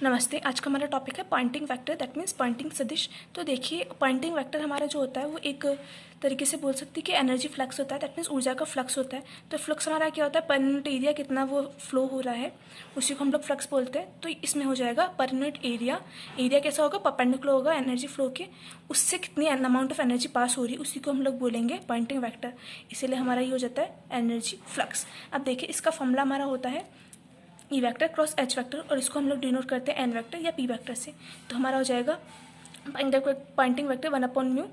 नमस्ते। आज का हमारा टॉपिक है Poynting vector, that means Poynting सदिश। तो देखिए, पॉइंटिंग वेक्टर हमारा जो होता है वो एक तरीके से बोल सकते हैं कि एनर्जी फ्लक्स होता है, दैट मीन्स ऊर्जा का फ्लक्स होता है। तो फ्लक्स हमारा क्या होता है, पर यूनिट एरिया कितना वो फ्लो हो रहा है उसी को हम लोग फ्लक्स बोलते हैं। तो इसमें हो जाएगा पर यूनिट एरिया। एरिया कैसा होगा, परपेंडिकुलर होगा एनर्जी फ्लो के, उससे कितनी अमाउंट ऑफ एनर्जी पास हो रही है उसी को हम लोग बोलेंगे पॉइंटिंग वेक्टर। इसीलिए हमारा ये हो जाता है एनर्जी फ्लक्स। अब देखिए, इसका फॉर्मूला हमारा होता है E vector cross H vector, और इसको हम लोग डिनोट करते हैं एन वेक्टर या पी वेक्टर से। तो हमारा हो जाएगा Poynting vector 1/μ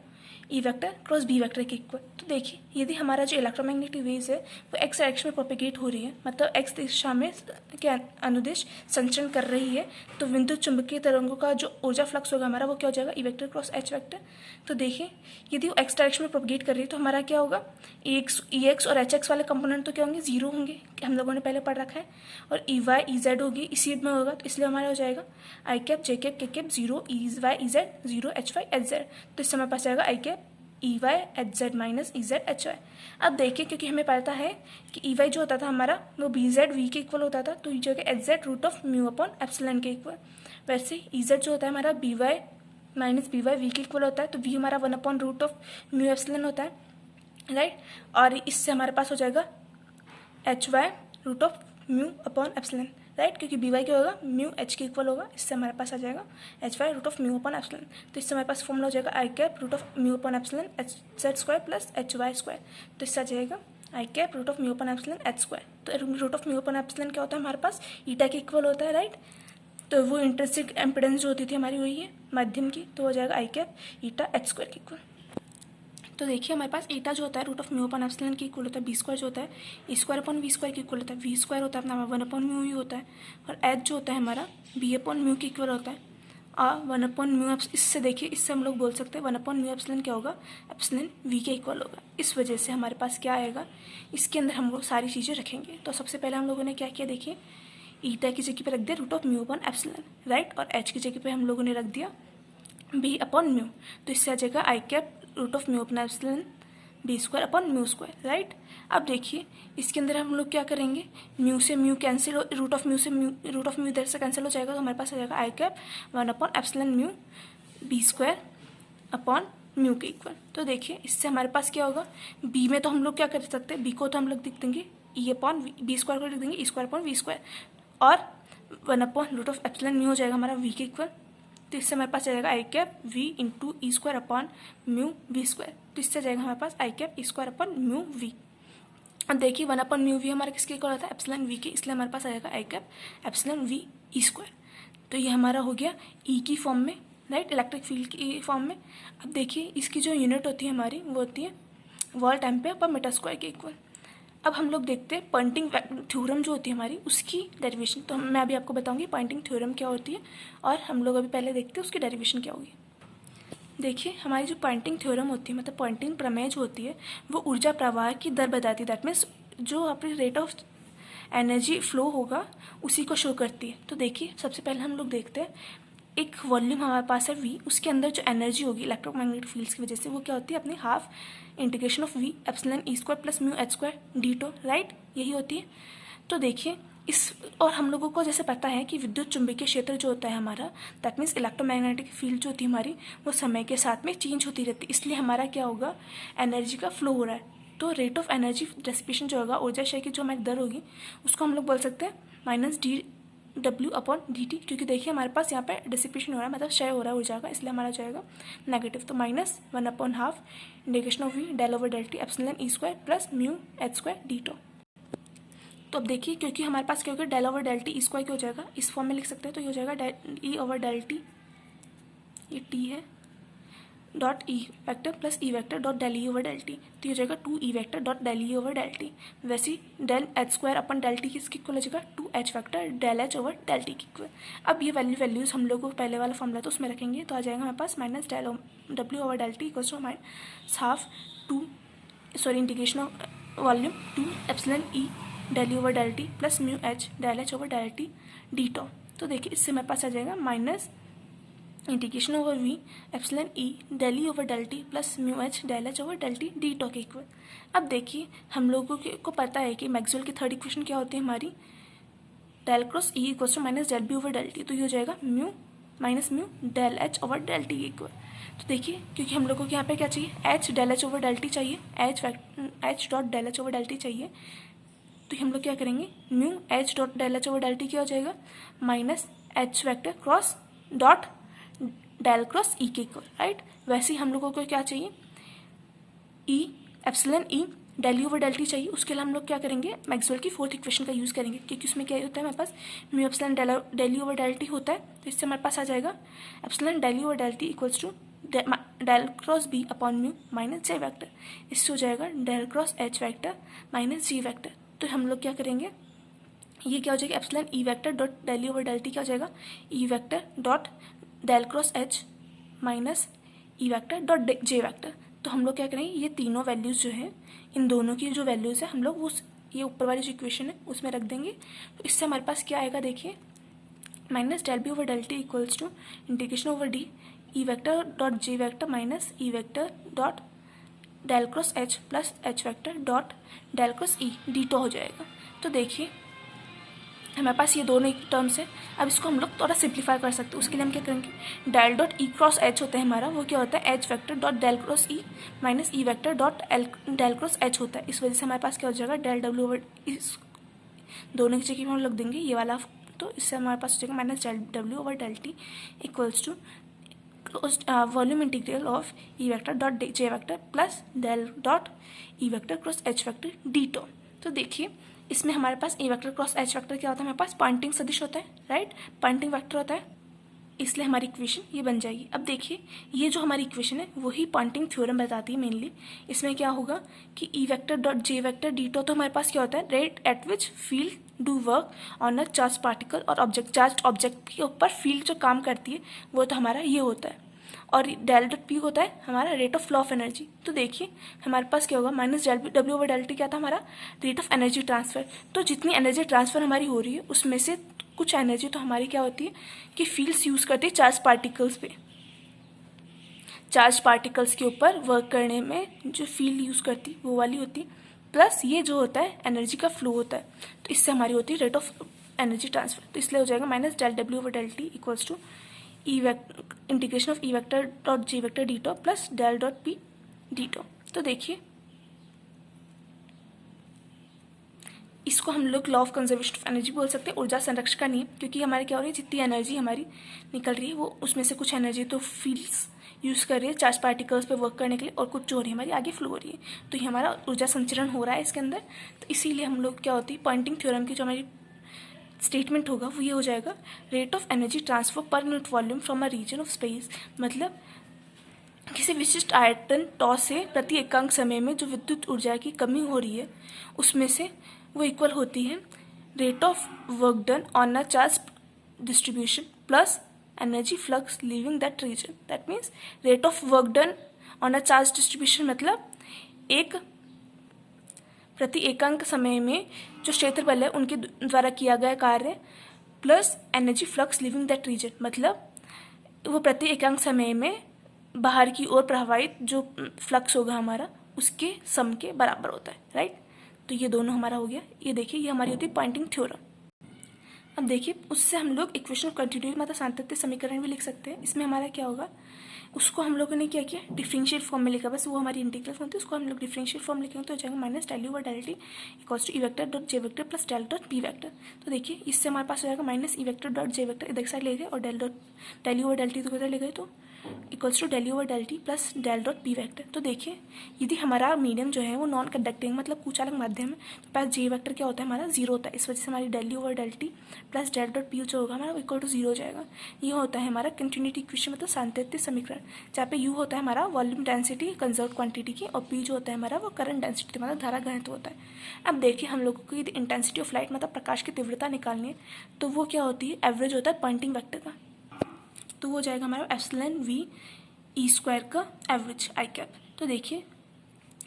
E vector cross B vector के इक्वल। तो देखिए, यदि हमारा जो इलेक्ट्रोमैग्नेटिक वेव्स है वो एक्स डायरेक्शन में प्रोपेगेट हो रही है, मतलब एक्स दिशा में के अनुदिश संचरण कर रही है, तो विद्युत चुंबकीय तरंगों का जो ऊर्जा फ्लक्स होगा हमारा वो क्या हो जाएगा, E vector cross H vector. तो देखिए, यदि वो एक्स डायरेक्शन में प्रोपेगेट कर रही है तो हमारा क्या होगा, ई एक्स और एच एक्स वाले कंपोनेंट तो क्या होंगे, जीरो होंगे, हम लोगों ने पहले पढ़ रखा है, और ई वाई ई जेड होगी इसी में होगा, तो इसलिए हमारा हो जाएगा आई cap J cap K cap zero, E Y E Z zero, H Y H Z. तो इससे हमारे पास आएगा I cap E Y H Z minus E Z H Y. अब देखिए, क्योंकि हमें पता है कि ई वाई जो होता था हमारा वो बी जेड वी के इक्वल होता था, तो ये जो है H Z root of mu upon epsilon के इक्वल। वैसे ई जेड जो होता है हमारा B Y minus B Y V के इक्वल होता है, तो वी हमारा 1 रूट ऑफ म्यू एप्सिलॉन होता है, राइट। और इससे हमारे पास हो जाएगा H Y root of mu upon epsilon, right, क्योंकि बी वाई क्या होगा, म्यू एच के इक्वल होगा, इससे हमारे पास आ जाएगा H Y root of mu upon epsilon. तो इससे हमारे पास फॉर्मूला हो जाएगा आई cap root of mu upon epsilon H Z square plus H Y square. तो इससे आ जाएगा आई cap root of mu upon epsilon H square. तो root of mu upon epsilon क्या होता है हमारे पास, ईटा के इक्वल होता है, राइट। तो वो इंट्रिंसिक एम्पिडेंस जो होती थी हमारी वही है माध्यम की, तो हो जाएगा आई कैप ईटा एच स्क्वायर के इक्वल। तो देखिए, हमारे पास ईटा जो होता है root of mu upon epsilon के इक्वल होता है, बी स्क्वायर जो होता है E square upon V square के इक्वल होता है, वी स्क्वायर होता है अपना 1/μ ही होता है, और एच जो होता है हमारा बी अपॉन म्यू के इक्वल होता है, और 1/μ। इससे देखिए, इससे हम लोग बोल सकते हैं 1/μ एप्सिलॉन क्या होगा, एप्सिलॉन वी के इक्वल होगा। इस वजह से हमारे पास क्या आएगा, इसके अंदर हम लोग सारी चीज़ें रखेंगे। तो सबसे पहले हम लोगों ने क्या किया, देखिए, ईटा की जगह पर रख दिया root of mu upon epsilon, right, और एच की जगह पर हम लोगों ने रख दिया बी अपॉन म्यू। तो इससे आ जाएगा आई cap root of mu upon epsilon B square upon mu square, right. अब देखिए, इसके अंदर हम लोग क्या करेंगे, म्यू से mu cancel, root of mu से म्यू, रूट ऑफ म्यू इधर से कैंसिल हो जाएगा, तो हमारे पास आ जाएगा आई कैप 1/एप्सिलॉन mu B square upon mu के इक्वल। तो देखिए, इससे हमारे पास क्या होगा, बी में तो हम लोग क्या कर सकते हैं, बी को तो हम लोग लिख देंगे ई अपॉन बी स्क्वायर को लिख देंगे ई स्क्वायर अपॉन वी स्क्वायर, और 1/√ऑफ म्यू हो जाएगा हमारा वी के इक्वल। तो इससे हमारे पास आ जाएगा आई cap V into E square upon mu V square. तो इससे जाएगा हमारे पास I cap E square upon mu V. अब देखिए, 1/μ वी हमारा किसके इक्वल होता है, एप्सिलॉन वी के, इसलिए हमारे पास आ जाएगा आई cap epsilon V E square. तो ये हमारा हो गया ई की फॉर्म में, राइट, इलेक्ट्रिक फील्ड की फॉर्म में। अब देखिए, इसकी जो यूनिट होती है हमारी वो होती है volt ampere per metre square के इक्वल। अब हम लोग देखते हैं पॉइंटिंग थ्योरम जो होती है हमारी उसकी डेरिवेशन। तो मैं अभी आपको बताऊंगी पॉइंटिंग थ्योरम क्या होती है, और हम लोग अभी पहले देखते हैं उसकी डेरिवेशन क्या होगी। देखिए, हमारी जो पॉइंटिंग थ्योरम होती है, मतलब पॉइंटिंग प्रमेय जो होती है, वो ऊर्जा प्रवाह की दर बताती है, दैट मीन्स जो अपनी रेट ऑफ एनर्जी फ्लो होगा उसी को शो करती है। तो देखिए, सबसे पहले हम लोग देखते हैं एक वॉल्यूम हमारे पास है वी, उसके अंदर जो एनर्जी होगी इलेक्ट्रोमैग्नेटिक फील्ड्स की वजह से वो क्या होती है, अपनी half integration of V epsilon E square plus mu H square d tau, right, यही होती है। तो देखिए, इस और हम लोगों को जैसे पता है कि विद्युत चुंबकीय क्षेत्र जो होता है हमारा, दैट मीन्स इलेक्ट्रोमैग्नेटिक फील्ड जो होती है हमारी, वो समय के साथ में चेंज होती रहती है, इसलिए हमारा क्या होगा, एनर्जी का फ्लो हो रहा है। तो रेट ऑफ एनर्जी डिसिपेशन जो होगा, ऊर्जा क्षय की जो हमारी दर होगी, उसको हम लोग बोल सकते हैं minus D W upon D T, क्योंकि देखिए हमारे पास यहाँ पे डिसिपेशन हो रहा है, मतलब क्षय हो रहा है ऊर्जा का, इसलिए हमारा जाएगा नेगेटिव। तो minus 1/½ integration of V del over del t epsilon E square plus mu H square d tau. तो अब देखिए, क्योंकि हमारे पास क्या होगा, del over del t E square क्या हो जाएगा, इस फॉर्म में लिख सकते हैं, तो ये हो जाएगा ई ओवर डेल टी, ये टी है, dot E vector plus E vector dot del E over del T, तो ये हो जाएगा 2 E vector dot del E over del T. वैसे ही del H square upon del T किसके equal हो जाएगा, 2 H vector del H over del T के इक्वल। अब ये वैल्यूज़ हम लोग को पहले वाला फॉर्मूला तो उसमें रखेंगे, तो आ जाएगा हमारे पास minus del W over del T equals to minus half integration of volume 2 epsilon E del E over del T plus mu H del H over del T D tau. तो देखिए, इससे हमारे पास आ जाएगा minus integration over V epsilon E del E over del T plus mu H del H over del T D tau के equal. अब देखिए, हम लोगों को पता है कि मैक्सवेल की थर्ड इक्वेशन क्या होती है हमारी, del cross E equals to minus del B over del T, तो ये हो जाएगा mu minus mu del H over del t equal. तो देखिए क्योंकि हम लोगों को यहाँ पे क्या चाहिए, H del H over del T चाहिए, H dot del H over del T चाहिए, तो हम लोग क्या करेंगे, mu H dot del H over del T क्या हो जाएगा, minus H vector cross dot del cross E के इक्वल, राइट। वैसे ही हम लोगों को क्या चाहिए, E epsilon E del you over del T चाहिए। उसके लिए हम लोग क्या करेंगे, मैक्सवेल की फोर्थ इक्वेशन का यूज़ करेंगे, क्योंकि उसमें क्या होता है हमारे पास mu epsilon del you over del T होता है, तो इससे हमारे पास आ जाएगा epsilon del you over del T equals to del cross B upon mu minus J vector. इससे हो जाएगा del cross H vector minus G vector. तो हम लोग क्या करेंगे, ये क्या हो जाएगा, epsilon E vector dot del you over del T क्या हो जाएगा, E vector dot del cross H minus E vector dot J vector. तो हम लोग क्या करेंगे, ये तीनों वैल्यूज़ जो है, इन दोनों की जो वैल्यूज़ है हम लोग उस ये ऊपर वाली जो इक्वेशन है उसमें रख देंगे। तो इससे हमारे पास क्या आएगा, देखिए minus del B over del T equals to integration over d E vector dot J vector minus E vector dot del cross H plus H vector dot del cross E d tau हो जाएगा। तो देखिए हमारे पास ये दोनों एक terms है। अब इसको हम लोग थोड़ा सिंप्लीफाई कर सकते हैं। उसके लिए हम क्या करेंगे, del dot E cross H होता है हमारा, वो क्या होता है H vector dot del cross E minus E vector dot del cross H होता है। इस वजह से हमारे पास क्या हो जाएगा, डेल डब्ल्यू ओवर, इस दोनों की जगह हम लोग देंगे ये वाला, तो इससे हमारे पास हो जाएगा minus del W over del T equals to volume integral of E vector dot J vector plus del dot E vector cross H vector D tau. तो देखिए इसमें हमारे पास E vector cross H vector क्या होता है, हमारे पास Poynting सदिश होता है, राइट, पॉइंटिंग वेक्टर होता है, इसलिए हमारी इक्वेशन ये बन जाएगी। अब देखिए ये जो हमारी इक्वेशन है वही पॉइंटिंग थ्योरम बताती है मेनली। इसमें क्या होगा कि E vector dot J vector D tau, तो हमारे पास क्या होता है, rate at which field do work on a charge particle और ऑब्जेक्ट, चार्ज ऑब्जेक्ट के ऊपर फील्ड जो काम करती है वो तो हमारा ये होता है, और डेल डॉट पी होता है हमारा rate of flow of energy. तो देखिए हमारे पास क्या होगा, minus del W over del T क्या था हमारा, रेट ऑफ एनर्जी ट्रांसफर। तो जितनी एनर्जी ट्रांसफर हमारी हो रही है उसमें से कुछ एनर्जी तो हमारी क्या होती है कि फील्ड्स यूज़ करती है चार्ज पार्टिकल्स पे, चार्ज पार्टिकल्स के ऊपर वर्क करने में जो फील्ड यूज़ करती है वो वाली होती है, प्लस ये जो होता है एनर्जी का फ्लो होता है, तो इससे हमारी होती है रेट ऑफ एनर्जी ट्रांसफर। तो इसलिए हो जाएगा minus del W over del T equals to integration of E vector dot G vector D tau plus del dot P d tau. तो देखिए इसको हम लोग law of conservation of energy बोल सकते हैं, ऊर्जा संरक्षण का नियम, क्योंकि हमारे क्या हो रही है, जितनी एनर्जी हमारी निकल रही है वो उसमें से कुछ एनर्जी तो फील्ड्स यूज़ कर रही है चार्ज पार्टिकल्स पे वर्क करने के लिए, और कुछ जो हो रही है हमारी आगे फ्लो हो रही है, तो ये हमारा ऊर्जा संचरण हो रहा है इसके अंदर। तो इसीलिए हम लोग क्या होती है, पॉइंटिंग थ्योरम की जो हमारी स्टेटमेंट होगा वो ये हो जाएगा, rate of energy transfer per unit volume from a region of space, मतलब किसी विशिष्ट आयतन टॉ से प्रति एकांक समय में जो विद्युत ऊर्जा की कमी हो रही है उसमें से वो इक्वल होती है rate of work done on a charge distribution plus energy flux leaving that region. That means rate of work done on a charge distribution मतलब एक प्रति एकांक समय में जो क्षेत्रफल है उनके द्वारा किया गया कार्य plus energy flux leaving that region, मतलब वो प्रति एकांक समय में बाहर की ओर प्रवाहित जो फ्लक्स होगा हमारा उसके सम के बराबर होता है, राइट। तो ये दोनों हमारा हो गया। ये देखिए ये हमारी होती है पॉइंटिंग थ्योरम। अब देखिए उससे हम लोग इक्वेशन ऑफ कंटिन्यूटी मतलब सातत्य समीकरण भी लिख सकते हैं। इसमें हमारा क्या होगा, उसको हम लोगों ने क्या किया, डिफरेंशियल फॉर्म में लिखा, बस वो हमारी इंटीग्रल फॉर्म थी, उसको हम लोग डिफरेंशियल फॉर्म लिखेंगे तो हो जाएगा minus del you over del T equals to E vector dot J vector plus del dot P vector. तो देखिए इससे हमारे पास हो जाएगा minus E vector dot J vector इधर साइड ले गए और del you over del T तो किधर ले गए, तो equals to del you over del T plus del dot P vector. तो देखिए यदि हमारा मीडियम जो है वो नॉन कंडक्टिंग मतलब कुचालक माध्यम है तो पास जे वेक्टर क्या होता है हमारा जीरो होता है, इस वजह से हमारी del you over del T plus del dot P जो होगा हमारा इक्वल टू जीरो हो जाएगा। ये होता है हमारा कंटिन्यूटी इक्वेशन मतलब सातत्य समीकरण, जहाँ पे यू होता है हमारा वॉल्यूम डेंसिटी कंजर्व क्वांटिटी की और पी जो होता है हमारा वो करंट डेंसिटी मतलब धारा घनत्व होता है। अब देखिए हम लोगों को यदि इंटेंसिटी ऑफ लाइट मतलब प्रकाश की तीव्रता निकालनी है तो वो क्या होती है, एवरेज होता है पॉइंटिंग वेक्टर का, तो वो हो जाएगा हमारा एप्सिलॉन वी ई स्क्वायर का एवरेज आई कैप। तो देखिए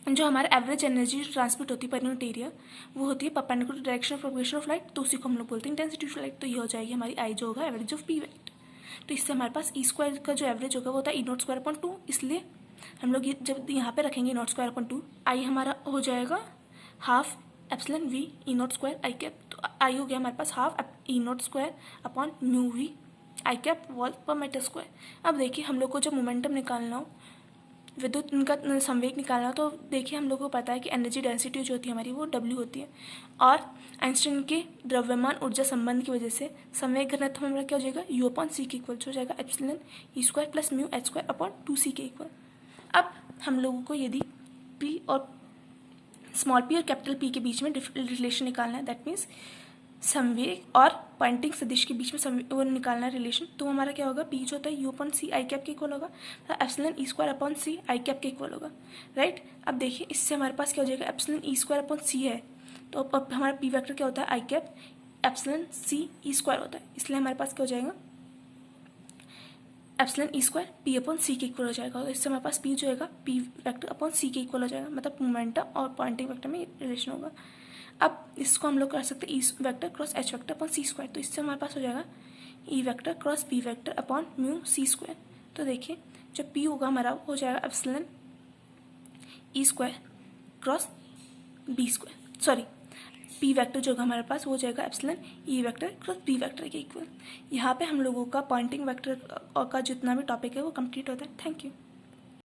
जो हमारा एवरेज एनर्जी ट्रांसमिट होती है पर यूनिट एरिया वो होती है perpendicular direction of propagation of light, तो उसी को हम लोग बोलते हैं इंटेंसिटी ऑफ लाइट। तो ये हो जाएगी हमारी आई जो होगा एवरेज ऑफ पी वेक्टर। तो इससे हमारे पास ई स्क्वायर का जो एवरेज होगा वो होता है ई नॉट स्क्वायर अपॉन 2, इसलिए हम लोग जब यहाँ पे रखेंगे नॉट स्क्वायर अपॉन 2 आई हमारा हो जाएगा half epsilon V E naught square I cap. तो तो आई हो गया हमारे पास half E naught square upon mu V I cap volt per metre square. अब देखिए हम लोग को जब मोमेंटम निकालना हो, विद्युत इनका संवेग निकालना हो, तो देखिए हम लोग को पता है कि एनर्जी डेंसिटी जो होती है हमारी वो W होती है, और आइंस्टीन के द्रव्यमान ऊर्जा संबंध की वजह से संवेग घनत्व हमारा क्या हो जाएगा, U अपॉन C के इक्वल हो जाएगा epsilon E square plus mu H square upon 2C के इक्वल। अब हम लोगों को यदि P और स्मॉल p और कैपिटल P के बीच में रिलेशन निकालना है, दैट मीन्स संवेग और पॉइंटिंग सदिश के बीच में वो निकालना है रिलेशन, तो हमारा क्या होगा, P जो होता है U अपॉन C आई कैप के इक्वल होगा, epsilon E square upon C आई कैप के इक्वल होगा, राइट। अब देखिए इससे हमारे पास क्या हो जाएगा, epsilon E square upon C है, तो अब हमारा P वेक्टर क्या होता है, आई cap epsilon C E square होता है, इसलिए हमारे पास क्या हो जाएगा, epsilon E square P upon C के इक्वल हो जाएगा। तो इससे हमारे पास P जो होगा P वेक्टर अपॉन C के इक्वल हो जाएगा, मतलब मोमेंटम और पॉइंटिंग वेक्टर में रिलेशन होगा। अब इसको हम लोग कर सकते हैं E vector cross H vector upon C square, तो इससे हमारे पास हो जाएगा E vector cross P vector upon mu C square. तो देखिए जो P होगा हमारा हो जाएगा epsilon E square cross B square, sorry P vector जो होगा हमारे पास वो हो जाएगा epsilon E vector cross B vector के इक्वल। यहाँ पे हम लोगों का पॉइंटिंग वेक्टर का जितना भी टॉपिक है वो कंप्लीट होता है। Thank you.